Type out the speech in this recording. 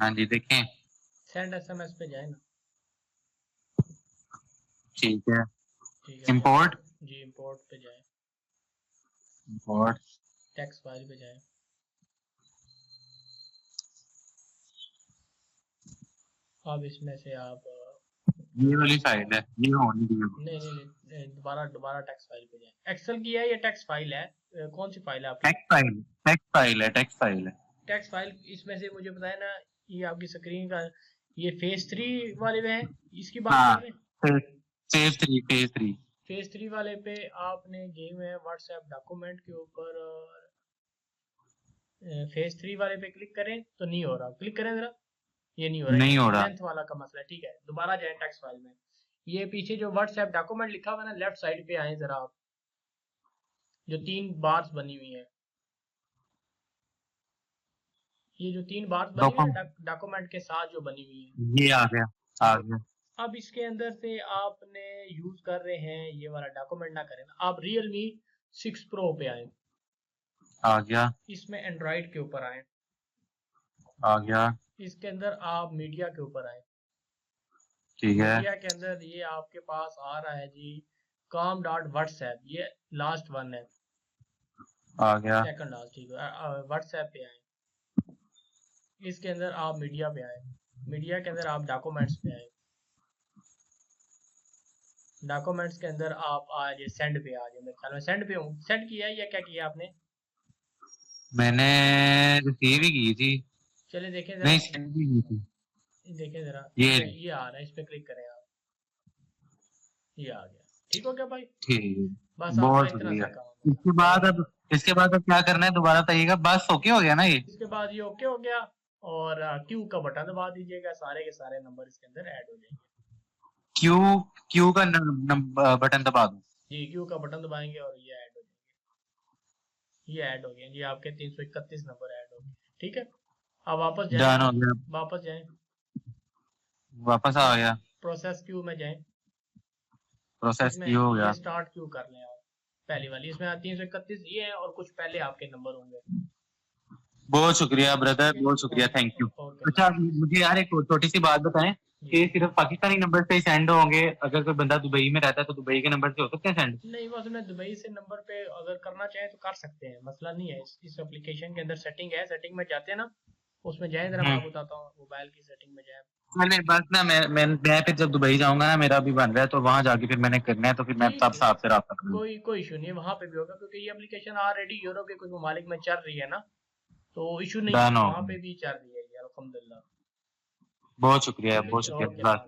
हाँ जी देखें। Send SMS पे जाए ना। ठीक है। ठीक है जाए। इंपोर्ट। जी इंपोर्ट पे जाए। इंपोर्ट। टेक्स्ट फाइल पे जाए। अब इसमें से आप जो ये वाली भी फाइल है, ये होनी नहीं चाहिए। नहीं नहीं दोबारा दोबारा टेक्स्ट फाइल पे जाए। एक्सेल की है या टेक्स्ट फाइल है? कौन सी फाइल है आपकी? टेक्स्ट फाइल, टेक्स्ट फाइल है, टेक्स्ट फाइल है। टेक्स्ट फाइल इसमें से मुझे बताया ना। ये आपकी स्क्रीन का ये फेज 3 वाले में है। इसकी बात हाँ। कर रहे हैं। Phase three, phase three. Phase 3 वाले पे आपने गए हुए हैं व्हाट्सएप डॉक्यूमेंट के ऊपर और फेज 3 वाले पे क्लिक करें तो नहीं हो रहा। क्लिक करें जरा। ये नहीं हो रहा। नहीं ये हो रहा। लेंथ वाला का मसला है। ठीक है दोबारा जाए टेक्स्ट फाइल में। ये पीछे जो व्हाट्सएप डॉक्यूमेंट लिखा हुआ है ना लेफ्ट साइड पे आए जरा आप। जो 3 बार्स बनी हुई है। ये जो 3 बार्स बनी हुई है ना डॉक्यूमेंट। डॉक्यूमेंट के साथ जो बनी हुई है। ये आ गया, आ तो गया। अब इसके अंदर से आपने यूज कर रहे हैं ये वाला डॉक्यूमेंट ना करें ना। आप Realme 6 Pro पे आए। आ गया। इसमें एंड्रॉइड के ऊपर आए। आ गया। इसके अंदर आप मीडिया के ऊपर आए। ठीक है। मीडिया के अंदर ये आपके पास आ रहा है जी। com.whatsapp ये लास्ट वन है। आ गया। सेकंड लास्ट ठीक है। व्हाट्सएप पे आए। इसके अंदर आप मीडिया पे आए। मीडिया के अंदर आप डॉक्यूमेंट्स पे आए। डॉक्यूमेंट्स के अंदर आप आज सेंड पे आ जाए। मेरे ख्याल में सेंड पे हूँ। सेंड किया है या क्या किया आपने? मैंने रिसीव ही की थी। चलिए देखें जरा। नहीं, सेंड भी की थी। देखें जरा ये इसमें ये आ रहा है। इस पे क्लिक करें आप। ये आ गया। ठीक हो गया भाई। ठीक है। बस आपका बहुत इतना शुक्रिया। सा काम है। इसके बाद अब, इसके बाद अब क्या करना है दोबारा बताइएगा। बस ओके हो गया ना ये? इसके बाद ये ओके हो गया। और क्यू का बटन दबा दीजिएगा। सारे के सारे नंबर इसके अंदर ऐड हो जाएंगे। क्यू, क्यू का बटन दबा दूं? जी क्यू का बटन दबाएंगे और ये ऐड हो जाएंगे। ये ऐड हो गए जी आपके 331 नंबर ऐड हो गए। ठीक है। अब वापस जाएं डन हो आप। गया। वापस जाएं। वापस आ गया। प्रोसेस क्यू में जाएं। प्रोसेस इसमें क्यू हो ये गया। स्टार्ट क्यू कर लें आप। पहली वाली इसमें 331 ये है और कुछ पहले आपके नंबर होंगे। बहुत शुक्रिया ब्रदर, ठीक है बहुत शुक्रिया, थैंक यू। ओके अच्छा मुझे यार एक छोटी सी बात बताएं जी। कि सिर्फ पाकिस्तानी नंबर से ही सेंड होंगे? अगर कोई बंदा दुबई में रहता है तो दुबई के नंबर से हो सकते हैं सेंड? नहीं बस मैं दुबई से नंबर पे अगर करना चाहे तो कर सकते हैं। मसला नहीं है। इस एप्लीकेशन के अंदर सेटिंग है। सेटिंग में जाते हैं ना। उसमें जाए जरा मैं हम्म। आपको बताता हूँ। मोबाइल की सेटिंग में जाए। मैंने बस ना, मैं फिर जब दुबई जाऊंगा ना, मेरा भी बन रहा है, तो वहां जाके फिर मैंने करना है, तो फिर मैं ठीक तब है। से आपसे राब्ता करूंगा। कोई कोई इशू नहीं है। वहां पे भी होगा क्योंकि ये एप्लीकेशन ऑलरेडी यूरोप के कुछ ममालिक में चल रही है ना। तो इशू नहीं है। डन हो वहां गया। पे भी चल रही है ये अल्हम्दुलिल्लाह। बहुत शुक्रिया, ठीक है बहुत जी शुक्रिया। ओके। बस।